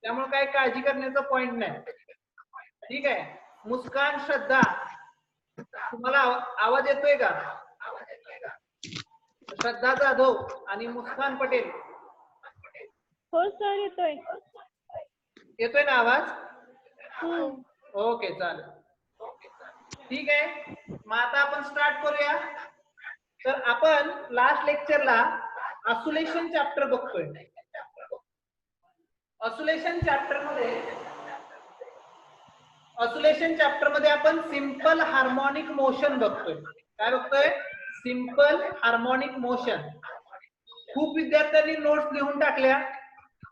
त्यामुळे काही काळजी करण्याचा पॉइंट नाही. ठीक आहे. मुस्कान श्रद्धा, तुम्हाला आवाज येतोय का? श्रद्धा जाधव आणि मुस्कान पटेल. हो सर येतोय. येतोय ना आवाज? ओके चालेल. ठीक आहे. मग आता आपण स्टार्ट करूया. तर आपण लास्ट लेक्चरला ऑसिलेशन चॅप्टर बघतोय. ऑसिलेशन चॅप्टर मध्ये आपण सिंपल हार्मोनिक मोशन बघतोय. काय बघतोय? Simple harmonic motion. खूप विद्यार्थ्यांनी नोट्स लिहून टाकल्या,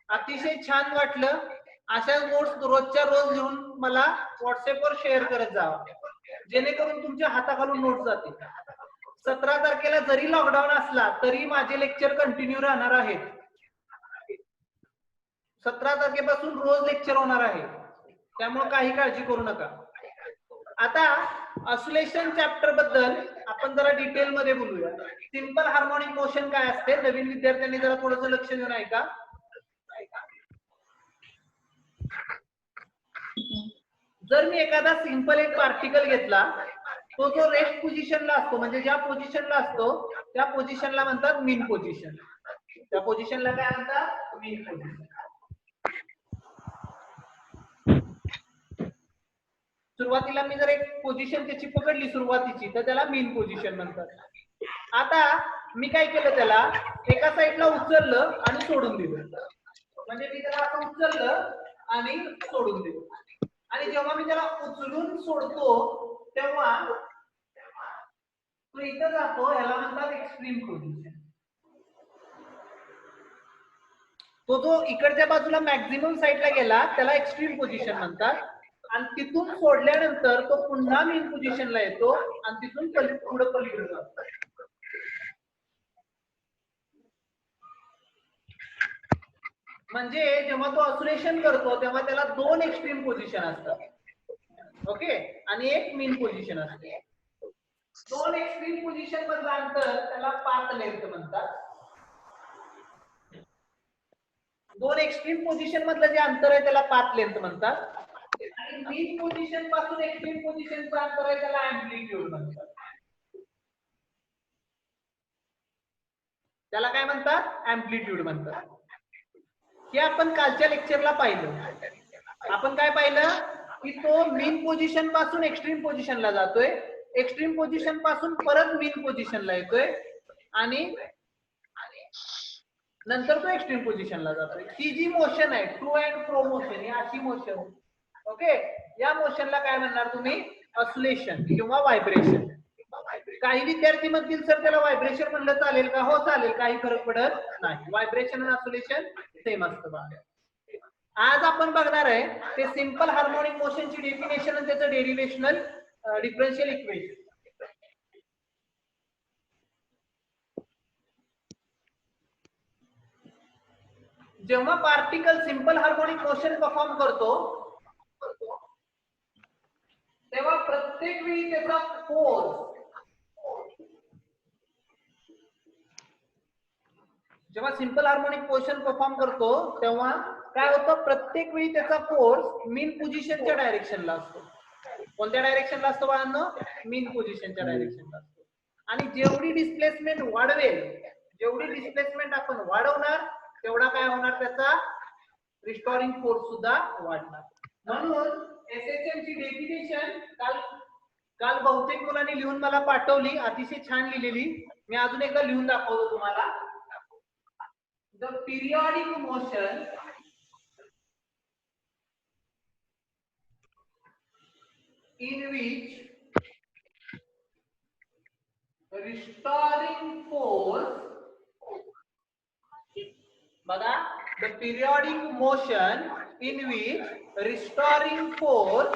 अतिशय छान वाटलं. अशा नोट्स रोजच्या रोज लिहून मला व्हॉट्सअपवर शेअर करत जावा, जेणेकरून तुमच्या हाताखालून नोट्स जातील. 17 तारखेला जरी लॉकडाऊन असला तरी माझे लेक्चर कंटिन्यू राहणार आहेत. 17 तारखेपासून रोज लेक्चर होणार आहे, त्यामुळे काही काळजी करू नका. आता ऑसिलेशन चॅप्टर बद्दल आपण जरा डिटेल मध्ये बोलूया. सिंपल हार्मोनिक मोशन काय असते, नवीन विद्यार्थ्यांनी जरा थोडंसं लक्ष देऊन ऐका. जर मी एखादा सिंपल एक पार्टिकल घेतला, तो जो रेस्ट पोझिशनला असतो, म्हणजे ज्या पोझिशनला असतो त्या पोझिशनला म्हणतात मीन पोझिशन. त्या पोझिशनला काय म्हणतात? मीन पोझिशन. सुरुवातीला मी जर एक पोझिशन त्याची पकडली सुरुवातीची, तर त्याला मीन पोझिशन म्हणतात. आता मी काय केलं, त्याला एका साईडला उचललं आणि सोडून दिलं. म्हणजे मी त्याला असं उचललं आणि सोडून दिलं. आणि जेव्हा मी त्याला उचलून सोडतो तेव्हा तो इथं जातो, याला म्हणतात एक्स्ट्रीम पोझिशन. तो जो इकडच्या बाजूला मॅक्झिमम साईडला गेला त्याला एक्स्ट्रीम पोझिशन म्हणतात. आणि तिथून सोडल्यानंतर तो पुन्हा मीन पोझिशनला येतो आणि तिथून पुढे पलीकडे जातो. म्हणजे जेव्हा तो ऑसिलेशन करतो तेव्हा त्याला 2 एक्स्ट्रीम पोझिशन असतात, ओके, आणि एक मीन पोझिशन असते. 2 एक्स्ट्रीम पोझिशन मधलं अंतर त्याला पाथ लेंथ म्हणतात. 2 एक्स्ट्रीम पोझिशन मधलं जे अंतर आहे त्याला पाथ लेंथ म्हणतात. आणि मीन पोझिशन पासून एक्स्ट्रीम पोझिशनचं अंतर आहे त्याला अँप्लिट्यूड म्हणतात. त्याला काय म्हणतात? अँप्लिट्यूड म्हणतात. हे आपण कालच्या लेक्चरला पाहिलं. आपण काय पाहिलं की तो मीन पोझिशन पासून एक्स्ट्रीम पोझिशनला जातोय, एक्स्ट्रीम पोझिशन पासून परत मीन पोझिशनला येतोय आणि नंतर तो एक्स्ट्रीम पोझिशनला जातोय. ही जी मोशन आहे टू अँड फ्रो मोशन, ही अशी मोशन, ओके, या मोशनला काय म्हणणार तुम्ही? ऑसिलेशन किंवा व्हायब्रेशन. काही विद्यार्थी म्हणतील सर त्याला व्हायब्रेशन म्हणलं चालेल का? हो चालेल, काही फरक पडत नाही. व्हायब्रेशन आणि ऑसिलेशन सेम असतं बघा. आज आपण बघणार आहे ते सिंपल हार्मोनिक मोशनची डेफिनेशन आणि त्याचं डेरिव्हेशनल डिफरन्शियल इक्वेशन. जेव्हा particle simple harmonic motion perform करतो तेव्हा प्रत्येक वेळी त्याचा फोर्स, जेव्हा सिंपल हार्मोनिक मोशन परफॉर्म करतो तेव्हा काय होतं, प्रत्येक वेळी त्याचा फोर्स मीन पोझिशनच्या डायरेक्शनला असतो. कोणत्या डायरेक्शनला असतो बाळांनो? मीन पोझिशनच्या डायरेक्शनला असतो. आणि जेवढी डिस्प्लेसमेंट वाढवेल, जेवढी डिस्प्लेसमेंट आपण वाढवणार तेवढा काय होणार, त्याचा रिस्टोरिंग फोर्स सुद्धा वाढणार. म्हणून एसएचएम ची डेफिनेशन काल बहुतेक मुलांनी लिहून मला पाठवली, अतिशय छान लिहिलेली. मी अजून एकदा लिहून दाखवतो तुम्हाला. The periodic motion in which restoring force, बघा, the periodic motion in which restoring force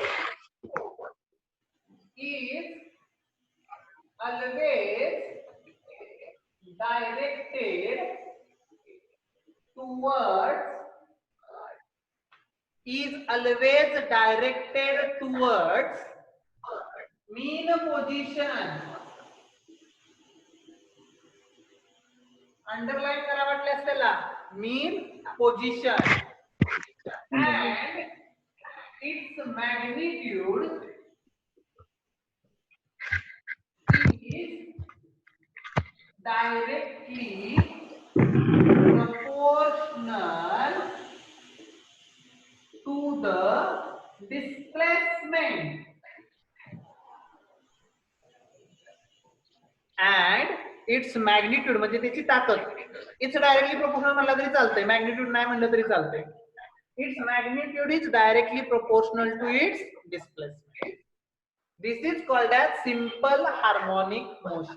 is always directed towards mean position. Underline करा वाटल्यास त्याला मीन position. magnitude is directly proportional to the displacement and its magnitude म्हणजे त्याची ताकद. It's directly proportional म्हणलं तरी चालतंय, मॅग्निट्यूड नाही म्हणलं तरी चालतंय. Its magnitude is directly proportional to its displacement. This is called as simple harmonic motion.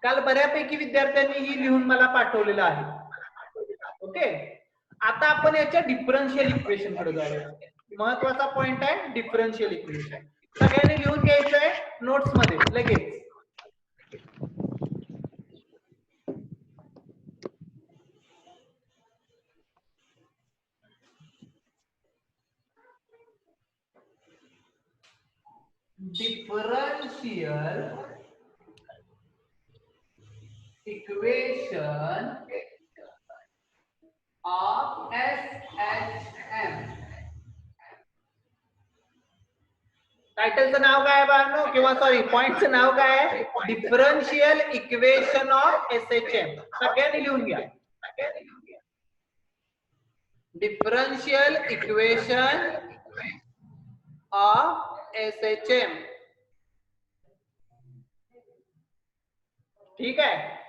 काल बऱ्यापैकी विद्यार्थ्यांनी ही लिहून मला पाठवलेलं आहे. ओके, आता आपण याच्या डिफरन्शियल इक्वेशन कडे जाऊया. महत्वाचा पॉइंट आहे डिफरन्शियल इक्वेशन. सगळ्यांनी लिहून घ्यायचंय नोट्स मध्ये लगेच. differential equation of SHM. टायटलचं नाव काय बाळांनो, किंवा सॉरी पॉइंटचं नाव काय आहे? Differential equation of SHM. सगळ्यांनी लिहून घ्या. Differential equation of SHM. ठीक आहे.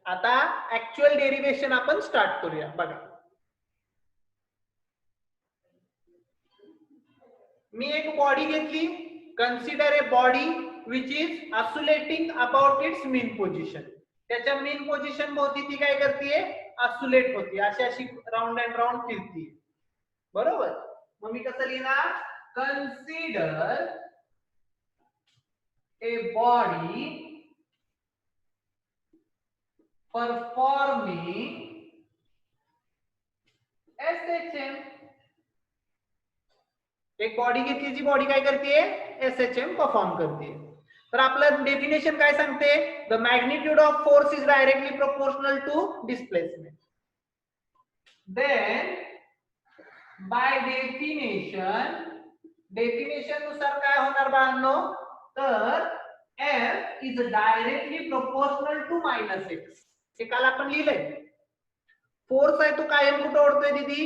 आता ऍक्च्युअल डेरिवेशन आपण स्टार्ट करूया. बघा, मी एक बॉडी घेतली. Consider a body which is oscillating about it's mean position. त्याच्या मीन पोझिशन भोवती ती काय करते? ऑसिलेट होती, अशी अशी राऊंड अँड राऊंड फिरते. बरोबर. मग मी कसं लिहिणार? Consider a body performing SHM. एक बॉडी घेतली, जी बॉडी काय करते? SHM परफॉर्म करते. तर आपलं डेफिनेशन काय सांगते? The magnitude of force is directly proportional to displacement. Then by definition नुसार काय होणार बाळांनो? तर F is directly proportional to -x. हे काल आपण लिहिलंय. फोर्स आहे तो कायम कुठं ओढतोय दीदी?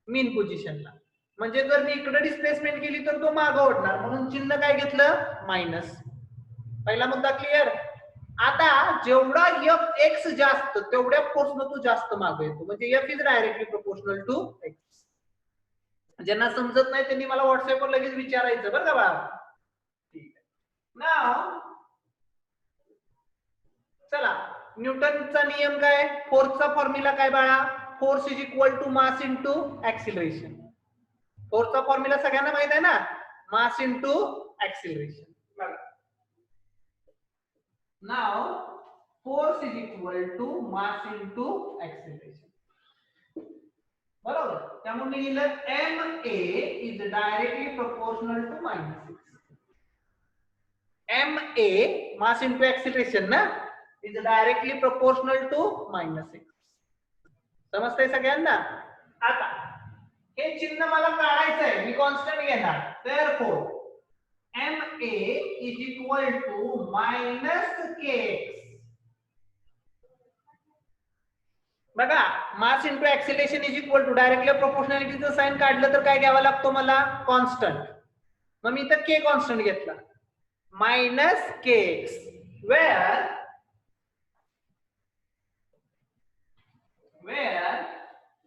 मीन पोझिशनला. म्हणजे जर मी इकडे डिस्प्लेसमेंट केली तर तो मागं ओढणार, म्हणून चिन्ह काय घेतलं? मायनस. पहिला मुद्दा क्लिअर. आता जेवढा Fx जास्त तेवढ्या फोर्सनं तो जास्त मागे येतो. म्हणजे F is directly proportional to x. ज्यांना समजत नाही त्यांनी मला व्हॉट्सअपवर लगेच विचारायचं बरं का बाळा. ठीक आहे. नाव चला, न्यूटनचा नियम काय? फोर्सचा फॉर्म्युला काय बाळा? Force is equal to mass into acceleration. फोर्सचा फॉर्म्युला सगळ्यांना माहित आहे ना? Mass into acceleration. बघा, नाव force is equal to mass into acceleration. बरोबर. त्यामुळे मी लिहिलं MA is directly proportional to -6. MA mass into acceleration ना, इज डायरेक्टली प्रोपोर्शनल टू -6. समजतंय सगळ्यांना? आता हे चिन्ह मला काढायचं आहे, मी कॉन्स्टंट घेणार. therefore MA is equal to -kx. बघा, mass into acceleration is equal to directly प्रोपोर्शनॅलिटीचं साइन काढलं तर काय घ्यावं लागतो मला? कॉन्स्टंट. मग मी इथं k कॉन्स्टंट घेतला. -kx where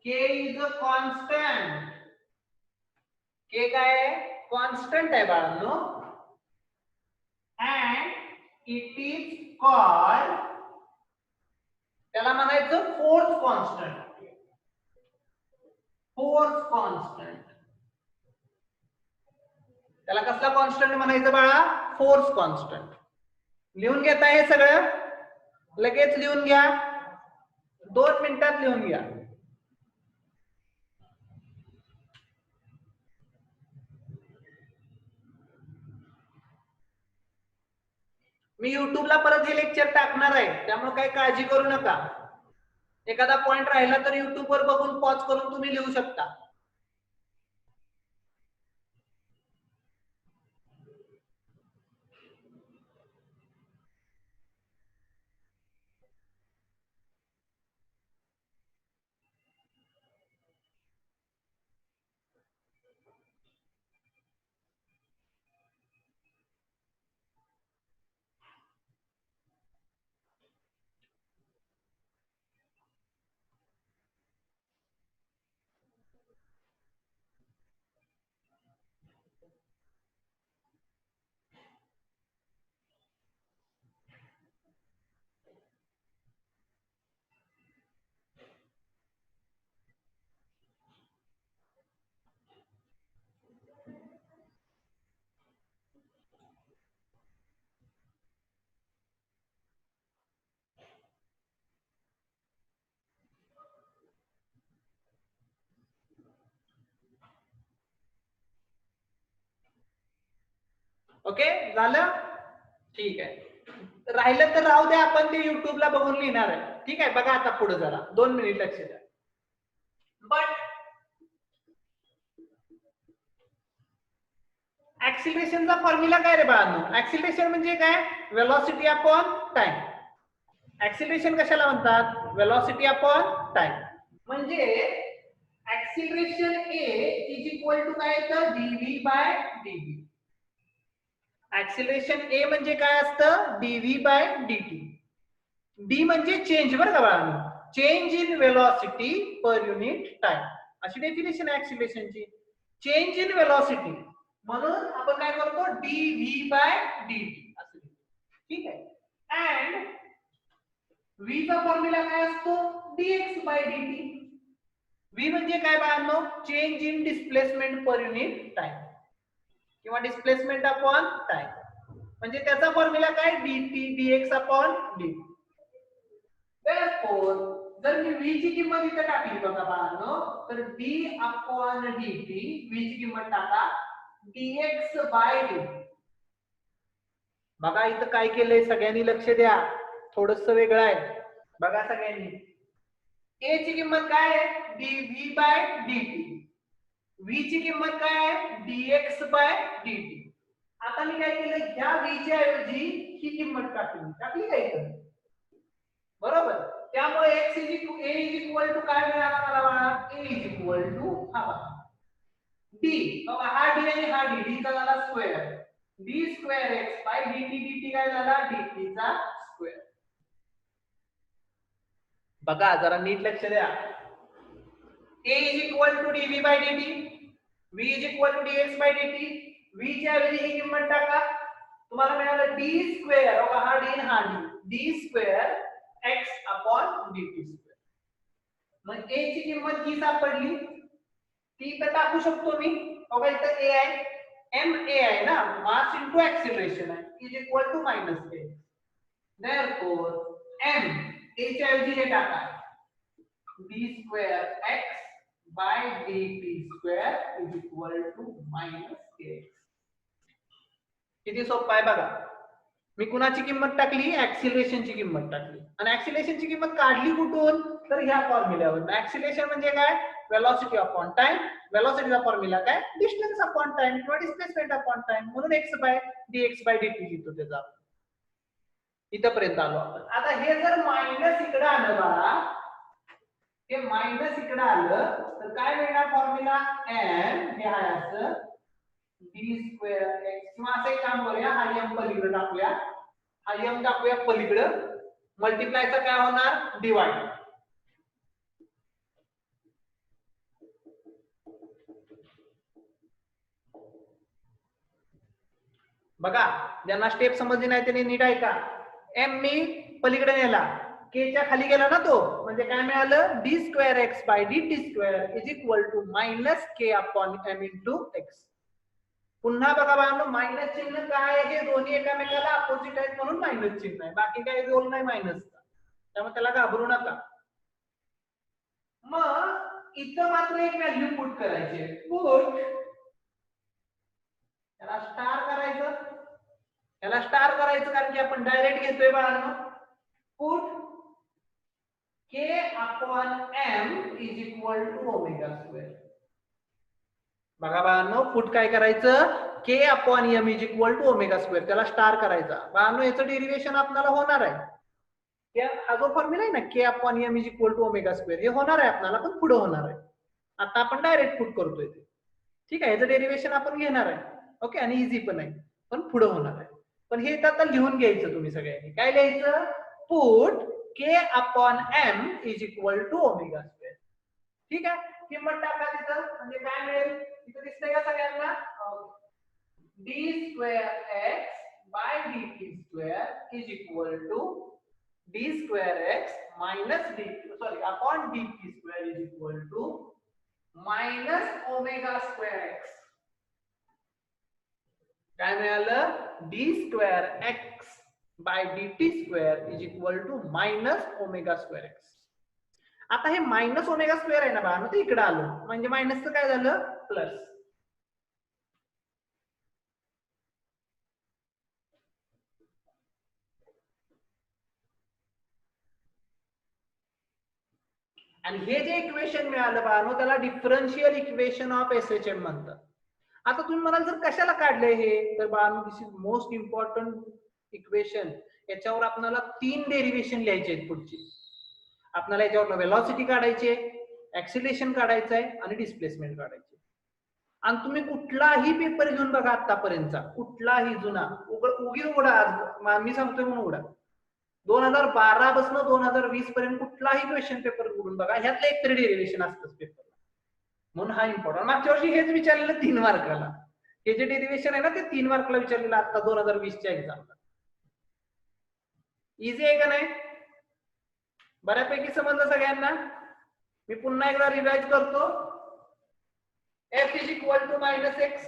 k is a constant. k काय आहे? कॉन्स्टंट आहे बाळांनो. and it is called, त्याला म्हणायचं फोर्स कॉन्स्टंट. Force constant. त्याला कसला कॉन्स्टंट म्हणायचं बाळा? Force constant. लिहून घेता हे सगळं? लगेच लिहून घ्या, 2 मिनिटात लिहून घ्या. मी युट्यूबला परत हे लेक्चर टाकणार आहे, त्यामुळे काही काळजी करू नका. एखादा पॉइंट राहिला तर युट्यूबवर बघून पॉज करून तुम्ही लिहू शकता. ओके झालं? ठीक आहे. राहिलं तर राहू द्या, आपण ते युट्यूबला बघून लिहिणार आहे. ठीक आहे, बघा आता पुढे जरा 2 मिनिट लक्ष द्या. बट ऍक्सिलरेशनचा फॉर्म्युला काय रे बाळांनो? ऍक्सिलरेशन म्हणजे काय? Velocity upon time. ऍक्सिलरेशन कशाला म्हणतात? Velocity upon time. म्हणजे acceleration A is equal to काय तर DV by DT. Acceleration A म्हणजे काय असतं? DV by DT. डी म्हणजे चेंज बरं का बाळांनो, change in velocity per unit time, अशी डेफिनेशन आहे ऍक्सिलरेशनची. चेंज इन वेलॉसिटी, म्हणून आपण काय करतो? डीव्ही बाय डीटी असं. ठीक आहे. अँड व्ही चा फॉर्म्युला काय असतो? Dx bye DT. व्ही म्हणजे काय बाळांनो? Change in displacement per unit time किंवा डिस्प्लेसमेंट अपॉन टाइम. म्हणजे त्याचा फॉर्म्युला काय? DT DX upon DT. Therefore, जर मी v ची किंमत इथे टाकली बघा बाळांनो, तर d अपॉन dt, v ची किंमत टाका dx बाय dt. बघा इथं काय केलंय, सगळ्यांनी लक्ष द्या, थोडस वेगळं आहे. बघा सगळ्यांनी, a ची किंमत काय आहे? dv by dt. v ची किंमत काय आहे? dx by dt. आता मी काय केलं, ह्या v च्या ऐवजी ही किंमत टाकली काय इथं? बरोबर. त्यामुळे x इज इक्वल टू काय मिळाला मला बघा? a इज इक्वल टू हा बघा d. बघा हा d आणि हा d, d चा झाला square, d square x by dt. dt काय झाला? dt चा स्क्वेअर. बघा जरा नीट लक्ष द्या. a is equal to dv by dt, v is equal to dx by dt. v च्या ऐवजी ही किंमत टाका, तुम्हाला मिळालं d स्क्वेअर. बघा हा d आणि हा d, d square x upon dt square. मग a ची किंमत ही सापडली, ती तर टाकू शकतो मी. बघा इथं a आहे, ma आहे ना, मास इनटू ऍक्सिलरेशन आहे, is equal to minus a. Therefore m, a च्या ऐवजी हे टाका d square x by dt square is equal to minus a. किती सोपं आहे बघा. मी कुणाची किंमत टाकली? ऍक्सिलरेशनची किंमत टाकली. आणि ऍक्सिलरेशनची किंमत काढली कुठून? तर ह्या फॉर्म्युल्यावरून. ऍक्सिलरेशन म्हणजे काय? Velocity upon time. वेलॉसिटीचा फॉर्म्युला काय? डिस्टन्स अपॉन टाइम किंवा डिस्प्लेसमेंट अपॉन टाइम, म्हणून x by dx by dt लिहितो त्याचा. इथपर्यंत आलो आपण. आता हे जर मायनस इकडे आलं बघा, हे मायनस इकडे आलं तर काय मिळणार फॉर्म्युला? n हे आहे असं d स्क्वेअर x. किंवा असं एक काम करूया, हा m पलीकडे टाकूया, हा m टाकूया पलीकडे, मल्टिप्लायचा काय होणार? डिवाइड. बघा ज्यांना स्टेप समजली नाही त्यांनी नीट ऐका. m मी पलीकडे नेला, k च्या खाली गेला ना तो, म्हणजे काय मिळालं? d square x by dt square is equal to minus k upon m into x. पुन्हा बघा बाळांनो, मायनस चिन्ह काय आहे? हे दोन्ही एकमेकाला अपोजिट आहेत म्हणून मायनस चिन्ह आहे, बाकी काही रोल नाही मायनसचा, त्यामुळे त्याला घाबरू नका. मग इथं मात्र एक व्हॅल्यू पुट करायची आहे. पुट, त्याला स्टार करायचं, त्याला स्टार करायचं कारण की आपण डायरेक्ट घेतोय बाळांनो. Put k upon m is equal to omega square. बघा बाळांनो, पुट काय करायचं? k upon m is equal to omega square, त्याला स्टार करायचा. बाळांनो याचं डेरिव्हेशन आपल्याला होणार आहे, हा जो फॉर्म्युला आहे ना k upon m is equal to omega square, हे होणार आहे आपल्याला, पण पुढे होणार आहे. आता आपण डायरेक्ट पुट करतोय ते. ठीक आहे, याचं डेरिव्हेशन आपण घेणार आहे. ओके, आणि इझी पण आहे, पण पुढे होणार आहे. पण हे आता लिहून घ्यायचं तुम्ही सगळ्यांनी. काय लिहायचं? Put k upon m is equal to omega square. ठीक आहे, किंमत टाका तिथं, म्हणजे काय मिळेल? इथं दिसतंय का सगळ्यांना? d square x by dt square is equal to d square x minus upon dt square is equal to minus omega square x. काय मिळालं? d square x by dt square is equal to minus omega square x. आता हे minus omega square आहे ना बाळांनो, ते इकडे आलं, म्हणजे मायनसचं काय झालं? प्लस. आणि हे जे इक्वेशन मिळालं बाळांनो त्याला डिफरन्शियल इक्वेशन ऑफ SHM म्हणतात. आता तुम्ही म्हणाल सर कशाला काढलंय हे, तर बाळांनो दिस इज मोस्ट इम्पॉर्टंट इक्वेशन. याच्यावर आपल्याला 3 डेरिव्हेशन लिहायचे आहेत पुढची. आपल्याला याच्यावर वेलॉसिटी काढायची आहे, ऍक्सिलरेशन काढायचं आहे आणि डिस्प्लेसमेंट काढायचे. आणि तुम्ही कुठलाही पेपर घेऊन बघा आतापर्यंतचा, कुठलाही जुना उगी उघडा, मी सांगतोय म्हणून उघडा, 2012 पासून 2020 पर्यंत कुठलाही क्वेश्चन पेपर उघडून बघा, ह्यातलं एक तरी डेरिव्हेशन असतंच पेपर. म्हणून हा इम्पॉर्टंट. मागच्या वर्षी हेच विचारलेलं 3 मार्काला. हे जे डेरिव्हेशन आहे ना ते 3 मार्कला विचारलेलं आता 2020च्या एक्झामला. इझी आहे का नाही? बऱ्यापैकी समजलं सगळ्यांना? मी पुन्हा एकदा रिवाइज करतो. F is equal to -x.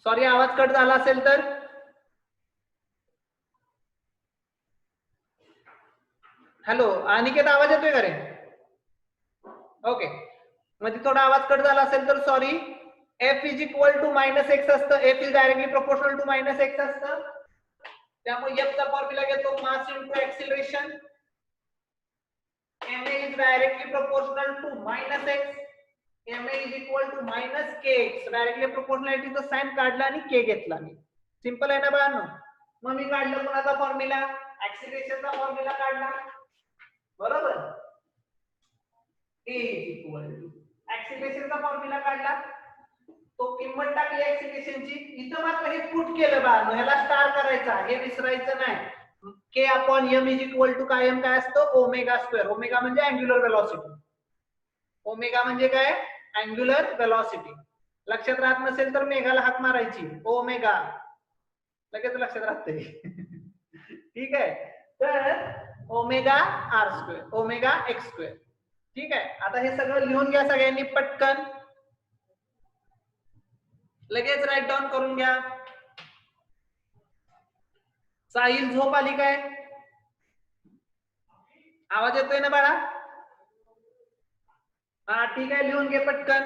Sorry आवाज कट झाला असेल तर. हॅलो अनिकेत, आवाज येतोय का रे? ओके, मध्ये थोडा आवाज कट झाला असेल तर sorry. F is equal to -x असतं. F is directly proportional to -x असतं. त्यामुळे F चा फॉर्म्युला घेतो मास into acceleration. ma is directly proportional to -x. ma is equal to -kx. Directly प्रोपोर्शनॅलिटीचा साइन काढला आणि k घेतला मी. सिंपल आहे ना बाळांनो? मग मी काढलं कोणाचा फॉर्म्युला? ऍक्सिलरेशनचा फॉर्म्युला काढला, बरोबर. a is equal to ऍक्सिलरेशनचा फॉर्म्युला काढला, तो किंमत टाकली ऍक्सिलरेशनची. इथं मात्र हे पुट केलं बाळांनो, ह्याला स्टार करायचा, हे विसरायचं नाही. k upon m is equal to काय m काय असतं? Omega square. ओमेगा म्हणजे अँग्युलर वेलॉसिटी. ओमेगा म्हणजे काय? Angular velocity. लक्षात राहत नसेल तर मेघाला हाक मारायची, ओमेगा, लगेच लक्षात राहते. ठीक आहे, तर omega R square, omega X square. ठीक आहे, आता हे सगळं लिहून घ्या सगळ्यांनी पटकन, लगेच राईट डाऊन करून घ्या. साहिल झोप आली काय? आवाज येतोय ना बाळा? हा ठीक आहे, लिहून घे पटकन.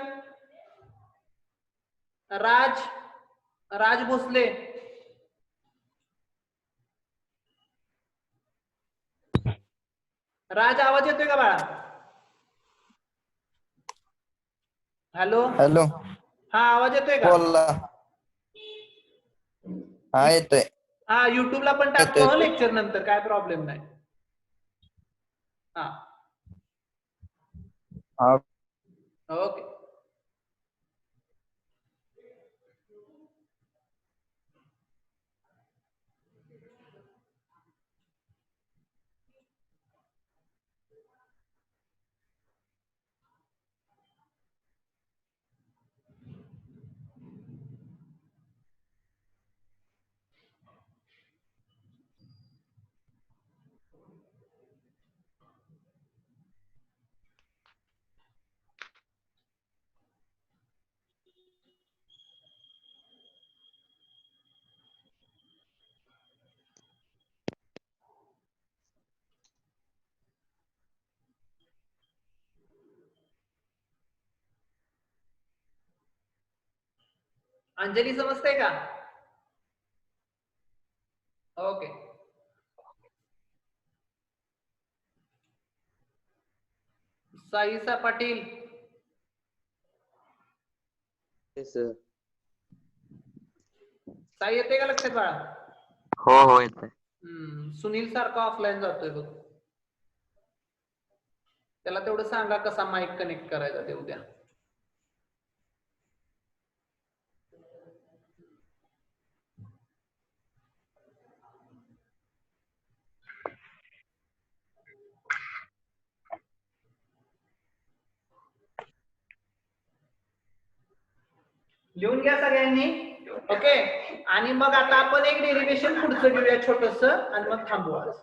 राज, राज भोसले, राज आवाज येतोय का बाळा? हॅलो हॅलो, हा आवाज येतोय का? बोला. हा येतोय. हा युट्यूबला पण टाकतो हा लेक्चर नंतर, काय प्रॉब्लेम नाही. हा ओके. अंजली समजते का? ओके. साईसा पाटील, साई येते का लक्षात बाळा? हो हो येत. सुनील सारखा ऑफलाईन जातोय बघ, त्याला तेवढं सांगा कसा माईक कनेक्ट करायचा ते उद्या. लिहून घ्या सगळ्यांनी, ओके. आणि मग आता आपण एक डेरिव्हेशन पुढचं घेऊया छोटस आणि मग थांबू आज.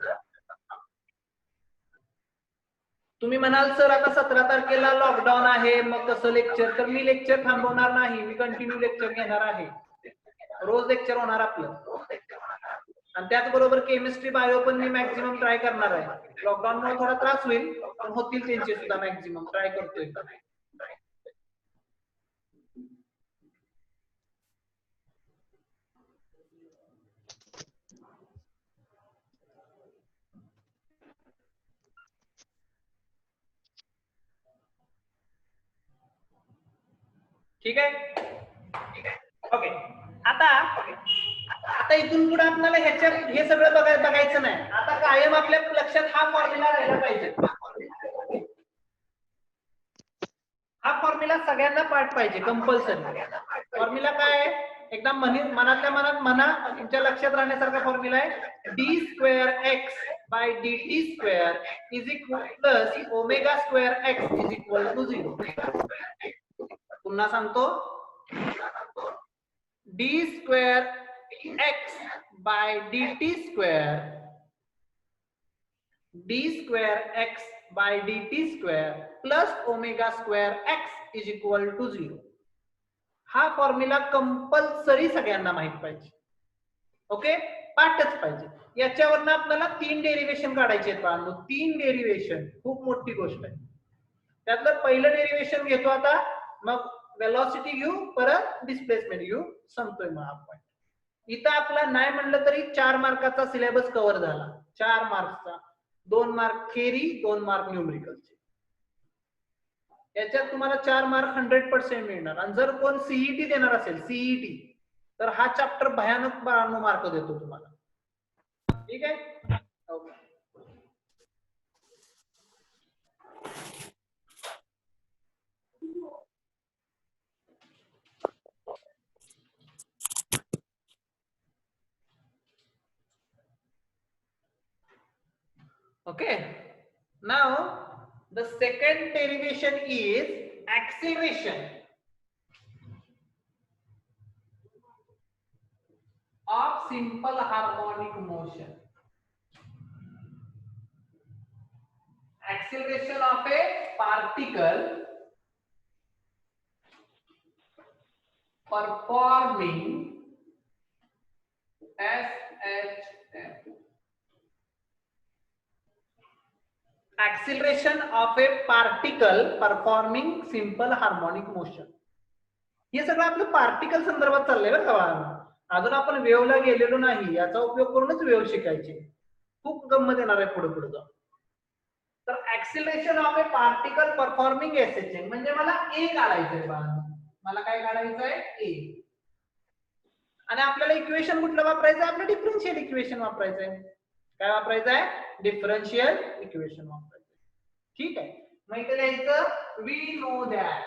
तुम्ही म्हणाल सर आता 17 तारखेला लॉकडाऊन आहे, मग कसं लेक्चर? तर मी लेक्चर थांबवणार नाही, मी कंटिन्यू लेक्चर घेणार आहे. रोज लेक्चर होणार आपलं. आणि त्याचबरोबर केमिस्ट्री बायो पण मी मॅक्झिमम ट्राय करणार आहे. लॉकडाऊन मुळे थोडा त्रास होईल, पण होतील त्यांचे सुद्धा मॅक्झिमम ट्राय करतोय. ठीक आहे. ओके, आता इथून पुढे आपल्याला हे सगळं बघायचं नाही. आता कायम आपल्या लक्षात हा फॉर्म्युला राहिला पाहिजे. हा फॉर्म्युला सगळ्यांना पाठ पाहिजे, कंपल्सरी. फॉर्म्युला काय आहे? एकदा मनातल्या मनात म्हणा, तुमच्या लक्षात राहण्यासारखा फॉर्म्युला आहे. D square X by D T square is equal plus omega square X is equal to 0. पुन्हा सांगतो, D square X by D T square, D square X by D T square plus omega square X is equal to 0. हा formula compulsory सगळ्यांना माहित पाहिजे. Okay, पाठच पाहिजे. याच्यावरनं आपल्याला 3 derivation काढायचे आहेत बाळांनो. 3 डेरिवेशन खूप मोठी गोष्ट आहे. त्यातलं पहिलं डेरिवेशन घेतो आता, मग वेलॉसिटी घेऊ, परत डिस्प्लेसमेंट घेऊ, संपतोय मग आपण. इथं आपला नाही म्हणलं तरी 4 मार्काचा सिलेबस कव्हर झाला. 4 मार्क्सचा, 2 मार्क थेरी, 2 मार्क न्यूमरिकलचे. याच्यात तुम्हाला 4 मार्क 100% मिळणार. आणि जर कोण सीईटी देणार असेल, सीईटी, तर हा चॅप्टर भयानक मार्क देतो तुम्हाला. ठीक आहे. Okay. Okay, now the second derivation is acceleration of simple harmonic motion. Acceleration of a particle performing SHM. Acceleration of a particle performing simple harmonic motion. हे सगळं आपलं पार्टिकल संदर्भात चाललंय बरं का. अजून आपण वेव्हला गेलेलो नाही. याचा उपयोग करूनच वेव्ह शिकायची. खूप गंमत येणार आहे पुढे पुढे जाऊन. तर acceleration of a particle performing SHM म्हणजे मला ए काढायचंय बाळांनो. मला काय काढायचंय? ए. आणि आपल्याला इक्वेशन कुठलं वापरायचं? आपलं डिफरन्शियल इक्वेशन वापरायचंय. काय वापरायचंय? डिफरन्शियल इक्वेशन वापरायचं. ठीक आहे. मग इथे लिहायचं वी नो दॅट.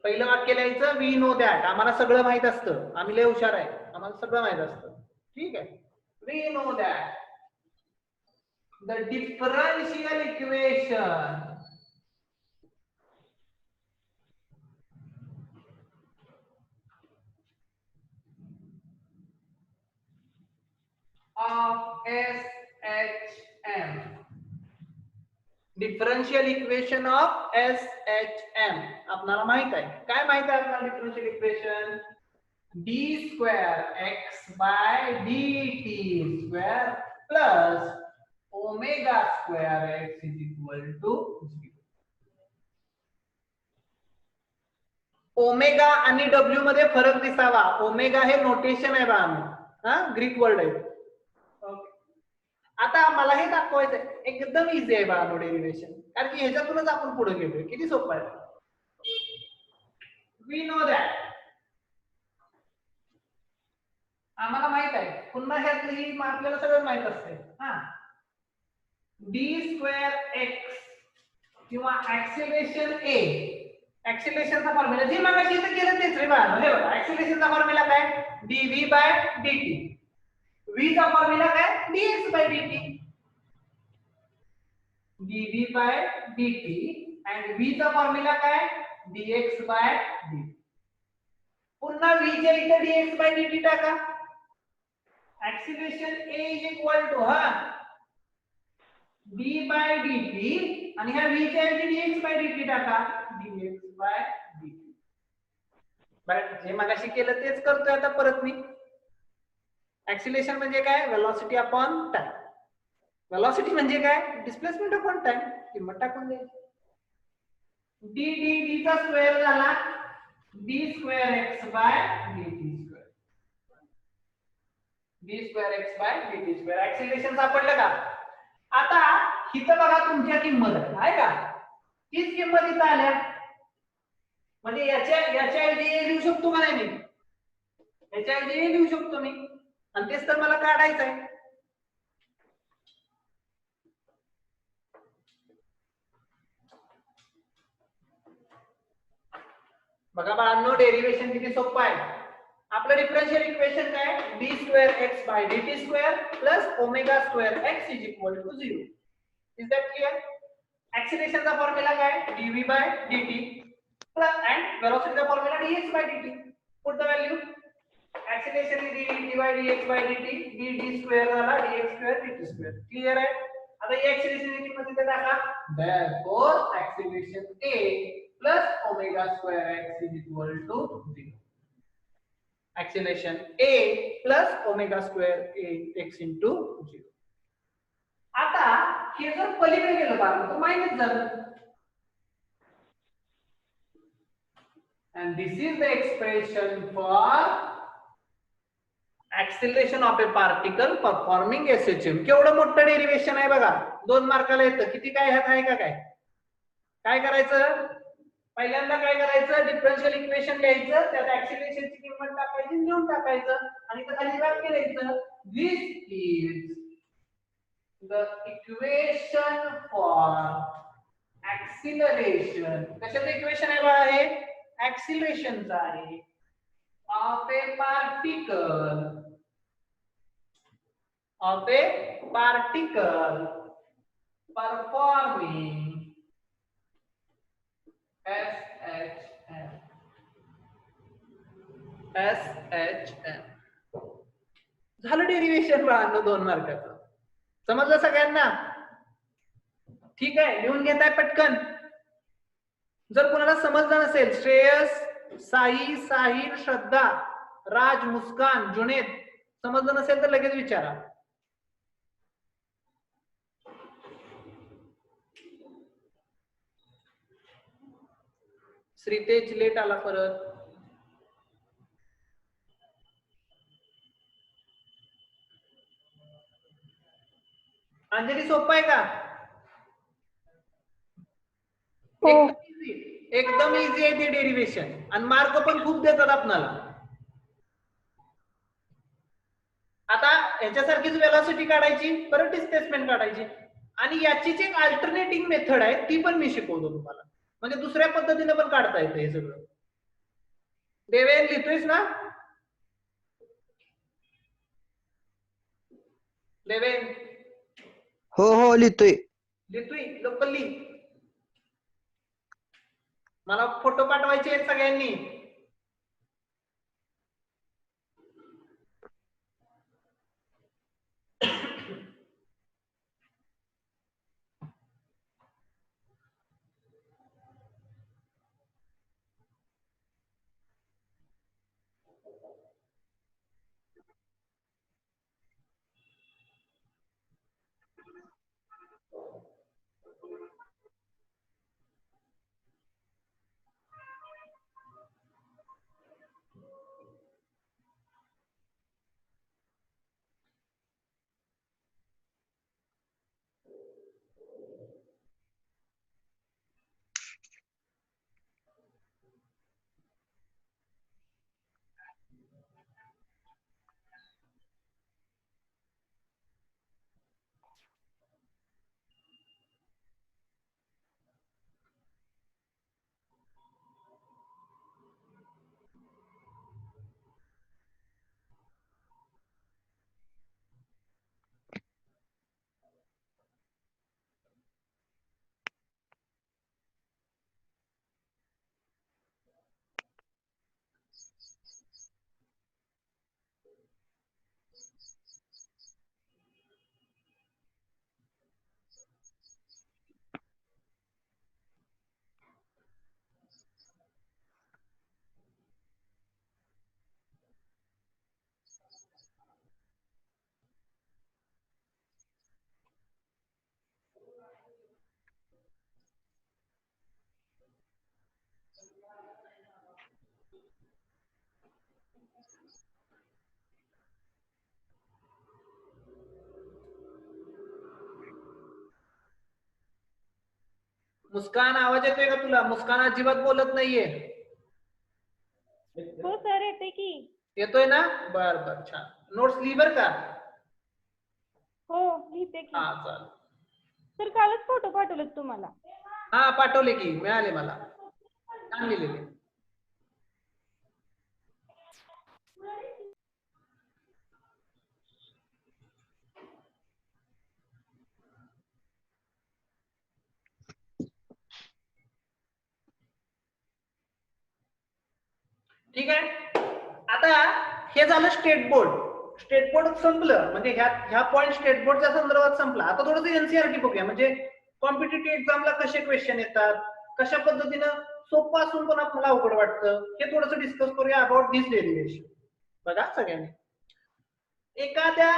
पहिलं वाक्य लिहायचं वी नो दॅट. आम्हाला सगळं माहित असतं. आम्ही लय हुशार आहे. आम्हाला सगळं माहित असतं. ठीक आहे. We know that the differential equation of SHM. Differential equation of SHM आपल्याला माहित आहे. काय माहित आहे आपल्याला differential equation? D square X by D T square plus omega square X is equal to 0. Omega आणि डब्ल्यू मध्ये फरक दिसावा. ओमेगा हे नोटेशन आहे बा, ग्रीक वर्ड आहे. आता मला हे दाखवायचंय. एकदम इझी आहे बाळांनो डेरिवेशन, कारण की ह्याच्यातूनच आपण पुढे गेलोय. किती सोपं आहे. वी नो दॅट आम्हाला माहित आहे. पुन्हा ह्यातली आपल्याला सगळं माहित असते. डी स्क्वेअर एक्स किंवा ऍक्सिलरेशन ए. ऍक्सिलरेशनचा फॉर्म्युला जे मगाशी इथे केलं तेच रे बाळांनो. हे बघा, ऍक्सिलरेशनचा फॉर्म्युला काय? DV by DT. v चा फॉर्म्युला काय? dx by dt. dv by dt and v चा फॉर्म्युला काय? dx by dt. पुन्हा v च्या इथे dx by dt टाका. Acceleration a is equal to d by dt आणि ह्या v च्या इथे dx by dt टाका. dx by dt. बरं, जे मगाशी केलं तेच करतोय आता परत मी. ऍक्सिलरेशन म्हणजे काय? Velocity upon time. वेलॉसिटी म्हणजे काय? Displacement upon time. किंमत टाकून द्यायची. डी डी डी चा स्क्वेअर झाला D square X by D T square. D square X by D T square. Acceleration सापडलं का? आता इथं बघा तुमच्या किंमत आहे का, तीच किंमत इथं आल्या, म्हणजे याच्या ऐवजी हे लिहू शकतो का नाही मी, याच्या ऐवजी हे लिहू शकतो मी, आणि तेच तर मला काढायचं आहे. बघा बाळांनो, डेरिव्हेशन किती सोपं आहे. आपलं डिफरन्शियल इक्वेशन काय, D square X by dt square plus omega square X is equal to 0. Is that clear? ऍक्सिलरेशनचा फॉर्म्युला काय, dv by dt plus and वेलोसिटीचा formula dx by dt. Put the value. Acceleration is dt by dx by dt, dd square झाला dx square dt square. Clear आहे? आता ही ऍक्सिलरेशनची किंमत इथे टाका. Therefore acceleration a plus omega square x is equal to 0. acceleration a plus omega square x into 0. आता हे जर पलीकडे गेलं बाबा तर मायनस झालं. and this is the expression for acceleration of a particle performing SHM. केवढं मोठं डेरिव्हेशन आहे बघा, 2 मार्काला येतं. किती काय ह्यात आहे का, काय करायचं, पहिल्यांदा काय करायचं, डिफरन्शियल इक्वेशन लिहायचं, त्यात ऍक्सिलरेशनची किंमत टाकायची, लिहून टाकायचं, आणि इथं खाली वाक्य लिहायचं, this is the equation for acceleration. कशाचं इक्वेशन आहे बघा, हे ऍक्सिलरेशनचं आहे, of a particle performing SHM. झालं डेरिव्हेशन बाळांनो 2 मार्काचं. समजलं सगळ्यांना? ठीक आहे, लिहून घेताय पटकन. जर कोणाला समजलं नसेल, श्रेयस, साई, साहिल, श्रद्धा, राज, मुस्कान, जुनेद समजलं नसेल तर लगेच विचारा. श्रीतेज लेट आला परत. अंजली सोपं आहे का? एकदम इझी आहे ते डेरिव्हेशन, आणि मार्क पण खूप देतात आपल्याला. आता ह्याच्यासारखीच वेलॉसिटी काढायची, परत डिस्प्लेसमेंट काढायची, आणि याचीच एक अल्टरनेटिव्ह मेथड आहे, ती पण मी शिकवतो तुम्हाला, म्हणजे दुसऱ्या पद्धतीने पण काढता येतं हे सगळं. देवेन लिहितोयस ना? देवेन हो लिहितोय. लोकल लिह. मला फोटो पाठवायचे आहेत सगळ्यांनी. मुस्कान आवाज येतोय का तुला? मुस्कान अजिबात बोलत नाहीये. हो सर येते की. येतोय ना? बर बर छान. नोट्स लिही बर का? हो लिहिते की. हा चालेल. सर कालच फोटो पाठवलेत तुम्हाला. हा पाठवले की, मिळाले मला. छान लिहिलेले. ठीक आहे. आता हे झालं स्टेट बोर्ड. स्टेट बोर्ड संपलं म्हणजे ह्या पॉईंट स्टेट बोर्डच्या संदर्भात संपला. आता थोडंसं एनसीआरटी बघूया. म्हणजे कॉम्पिटिटिव्ह एक्झामला कसे क्वेश्चन येतात, कशा पद्धतीनं सोपं असून पण आपल्याला अवघड वाटतं, हे थोडंसं डिस्कस करूया अबाउट दिस डेरिव्हेशन. बघा सगळ्यांनी, एखाद्या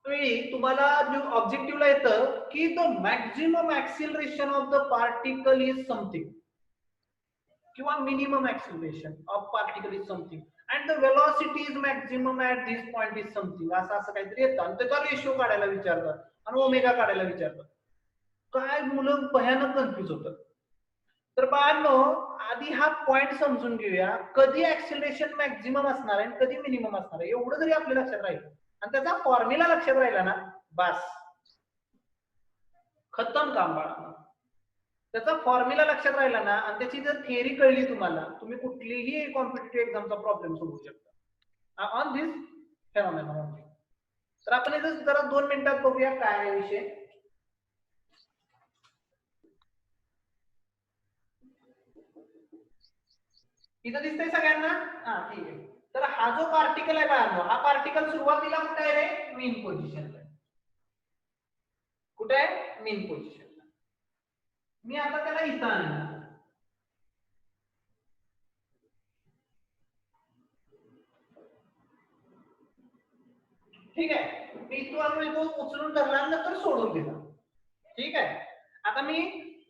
वेळी तुम्हाला ऑब्जेक्टिव्हला येतं की the maximum acceleration of the particle is something किंवा minimum acceleration of particle is something and the velocity is maximum at this point is something, असं काहीतरी येतं आणि त्याचा रेशो काढायला विचारतात आणि ओमेगा काढायला विचारतात. काय मुलं भयानक कन्फ्युज होतात. तर बाळांनो, आधी हा पॉइंट समजून घेऊया, कधी ऍक्सिलरेशन मॅक्झिमम असणार आहे आणि कधी मिनिमम असणार आहे. एवढं जरी आपल्या लक्षात राहील आणि त्याचा फॉर्म्युला लक्षात राहिला ना, बस खतम काम बाळा. त्याचा फॉर्म्युला लक्षात राहिला ना आणि त्याची जर थिअरी कळली तुम्हाला, तुम्ही कुठलीही कॉम्पिटिटिव्ह एक्झामचा प्रॉब्लेम सोडवू शकता ऑन दिस फेनॉमेनॉन. तर आपण इथं जरा 2 मिनिटात बघूया काय आहे विषय. इथं दिसतंय सगळ्यांना? हा ठीक आहे. तर हा जो पार्टिकल आहे बाळांनो, हा पार्टिकल सुरुवातीला कुठे आहे रे? मीन पोझिशनला. कुठे आहे? मीन पोझिशनला. मी आता त्याला इथं आणणार. ठीक आहे. मी तो उचलून धरला नंतर सोडून दिला. ठीक आहे. आता मी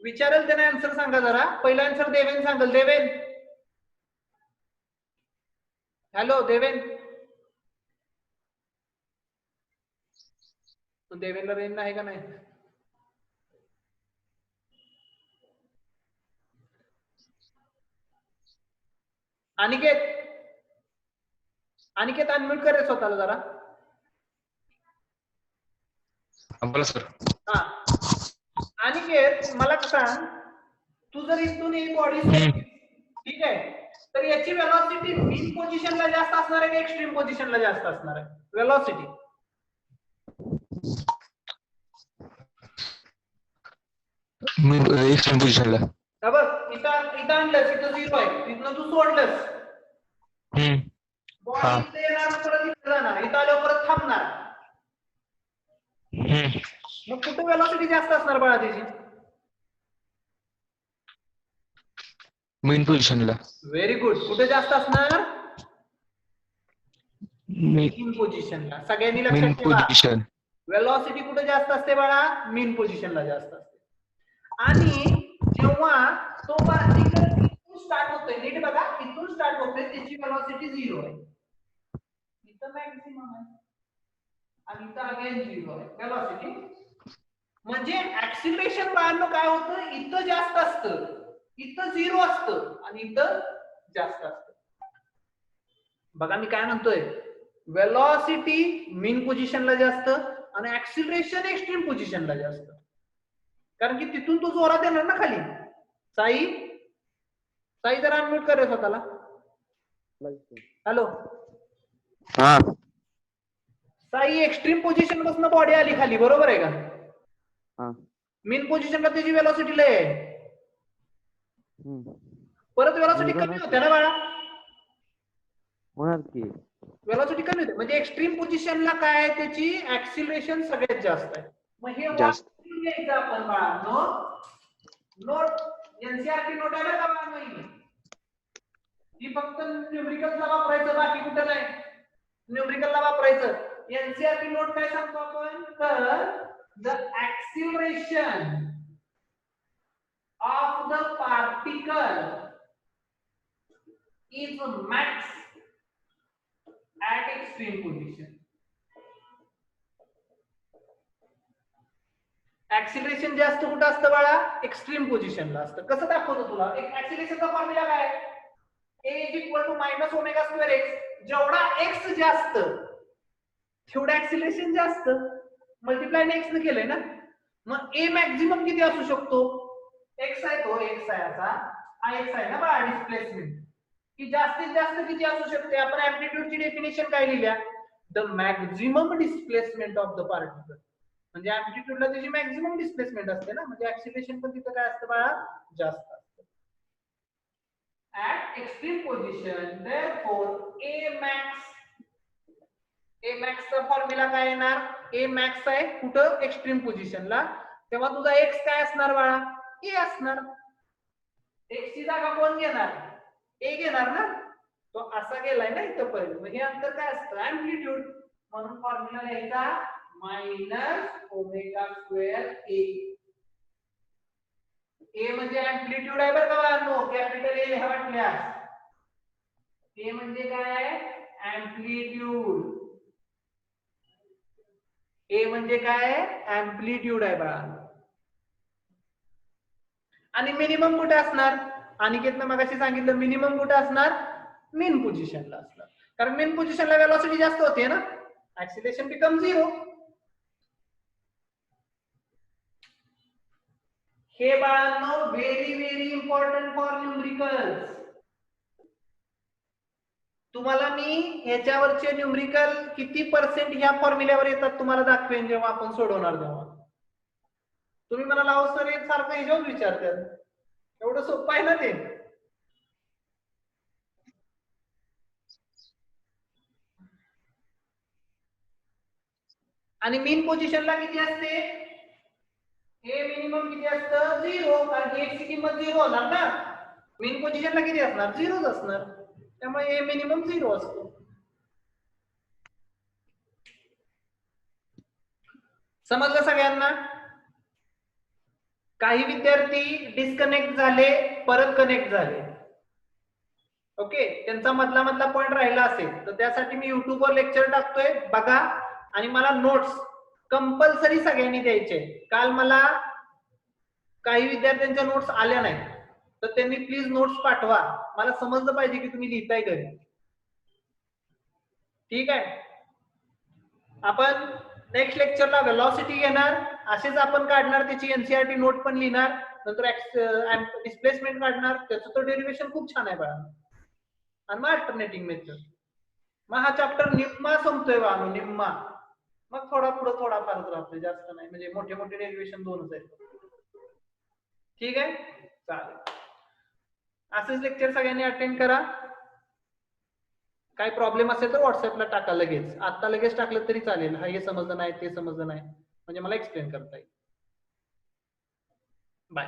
विचारेल त्याने आन्सर सांगा जरा. पहिला आन्सर देवेन सांगेल. देवेन, हॅलो देवेन. देवेनला रेंज आहे का नाही? अनिकेत, अनिकेत अनम्यूट कर रे स्वतःला जरा. बोला सर. हा अनिकेत, मला सांग, तू जर इथून ही बॉडी ठीक आहे, तर याची वेलॉसिटी मीन पोझिशनला जास्त असणार आहे का एक्स्ट्रीम पोझिशनला जास्त असणार आहे वेलॉसिटी? एक्स्ट्रीम पोझिशनला. बघ इथं आणलंस, इथं 0 आहे, तिथनं तू सोडलंस, बॉडी इथे येणार, परत इथे जाणार, इथं आल्यावर परत थांबणार. मग कुठे वेलॉसिटी जास्त असणार बाळा त्याची? मेन पोझिशनला. Very good. कुठे जास्त असणार? मीन पोझिशनला. सगळ्यांनी लक्षात ठेवा, वेलॉसिटी कुठे जास्त असते बाळा? मीन पोझिशनला जास्त असते. आणि जेव्हा तो पार्टिकल इथून स्टार्ट होतोय, नीट बघा, इथून स्टार्ट होतोय, त्याची वेलॉसिटी 0 आहे, इथं मॅक्सिमम आहे आणि इथं अगेन 0 आहे वेलॉसिटी. म्हणजे ऍक्सिलरेशन बाळांनो काय होतं? इथं जास्त असतं, इथं 0 असतं आणि इथं जास्त असतं. बघा मी काय म्हणतोय, वेलॉसिटी मीन पोझिशनला जास्त आणि ऍक्सिलरेशन एक्स्ट्रीम पोझिशनला जास्त, कारण की तिथून तो जोरात येणार ना खाली. साई, साई जरा अनम्यूट कर रे स्वतःला. हॅलो हा साई, एक्स्ट्रीम पोझिशन पासून बॉडी आली खाली, बरोबर आहे का? हा. मीन पोझिशनला त्याची वेलॉसिटी लय आहे, परत वेलॉसिटी कमी होते ना बाळा? होणार की वेलॉसिटी कमी होते, म्हणजे एक्स्ट्रीम पोझिशनला काय आहे, त्याची ऍक्सिलरेशन सगळ्यात जास्त आहे. मग हे जास्त. घ्यायचं आपण बाळा. नोट एनसीआरटी नोट आहे का बाळा? ही फक्त न्यूमरिकलला वापरायचं, बाकी कुठं नाही. न्यूमरिकलला वापरायचं. एनसीआरटी नोट काय सांगतो आपण? तर the acceleration of the particle is max at extreme position. Acceleration जास्त कुठं असतं बाळा? एक्स्ट्रीम पोझिशनला असतं. कसं दाखवतो तुला? एक ऍक्सिलरेशनचा फॉर्म्युला काय? a = -ω²x. जेवढा x जास्त तेवढं ऍक्सिलरेशन जास्त. मल्टिप्लाय x ने केलंय ना. मग a मॅक्झिमम किती असू शकतो? x आहे, तो x आहे असा, हा x आहे ना बाळा डिस्प्लेसमेंट. की जास्तीत जास्त किती असू शकते? आपण अँप्लिट्यूडची डेफिनेशन काय लिहिल्या? The maximum displacement of the particle. म्हणजे अँप्लिट्यूडला त्याची मॅक्झिमम डिस्प्लेसमेंट असते ना, म्हणजे ऍक्सिलरेशन पण तिथं काय असतं बाळा? जास्त असतं. At extreme position therefore a max चा फॉर्म्युला काय येणार? a max आहे कुठं? एक्स्ट्रीम पोझिशनला. तेव्हा तुझा x काय असणार बाळा? a असणार. x ची जागा कोण घेणार? a घेणार ना. तो असा गेलाय ना इथं पर्यंत. हे अंतर काय असतं? अँप्लिट्यूड. म्हणून फॉर्म्युला लिहायचा -ω²a. a म्हणजे अँप्लिट्यूड आहे बरं का बाळांनो, कॅपिटल A लिहा वाटल्यास. a म्हणजे काय? अँप्लिट्यूड. a म्हणजे काय? अँप्लिट्यूड आहे बाळा. आणि मिनिमम कुठे असणार? अनिकेतनं मगाशी सांगितलं मिनिमम कुठे असणार? मेन पोझिशनला असणार. कारण मेन पोझिशनला वेलोसिटी जास्त होते ना, ऍक्सिलरेशन बिकम 0. हे बाळांनो very very important for numericals. तुम्हाला मी ह्याच्यावरचे न्यूमरिकल किती पर्सेंट ह्या फॉर्म्युल्यावर येतात तुम्हाला दाखवेन जेव्हा आपण सोडवणार तेव्हा. तुम्ही मला लाव सर एक सारखं ह्याच्यावर विचारतात. एवढं सोपं आहे ना ते. आणि मीन पोझिशनला किती असते? हे मिनिमम किती असतं? 0. कारण x ची किंमत 0 होणार ना. मीन पोझिशनला किती असणार? 0च असणार. त्यामुळे हे मिनिमम 0 असतो. समजलं सगळ्यांना? काही विद्यार्थी डिस्कनेक्ट झाले, परत कनेक्ट झाले. ओके, त्यांचा मधला पॉइंट राहिला असेल तर त्यासाठी मी युट्यूबवर लेक्चर टाकतोय, बघा. आणि मला नोट्स कंपल्सरी सगळ्यांनी द्यायचे. काल मला काही विद्यार्थ्यांच्या नोट्स आल्या नाहीत, तर त्यांनी प्लीज नोट्स पाठवा. मला समजलं पाहिजे की तुम्ही लिहिताय घरी. ठीक आहे. आपण नेक्स्ट लेक्चरला वेलॉसिटी घेणार, असेच आपण काढणार, त्याची एनसीईआरटी नोट पण लिहिणार, नंतर डिस्प्लेसमेंट काढणार. त्याचं तर डेरिव्हेशन खूप छान आहे बाळा. आणि मग अल्टरनेटिंग मेथड. मग हा चॅप्टर निम्मा संपतोय बाळा, निम्मा. मग थोडा पुढे थोडा फारच राहतोय, जास्त नाही. म्हणजे मोठे मोठे डेरिव्हेशन 2च आहेत. ठीक आहे, चालेल. असेच लेक्चर सगळ्यांनी अटेंड करा. काय प्रॉब्लेम असेल तर व्हॉट्सअपला टाका लगेच. आता लगेच टाकलं तरी चालेल. हा हे समजलं नाही, ते समजलं नाही, म्हणजे मला एक्सप्लेन करता येईल. बाय.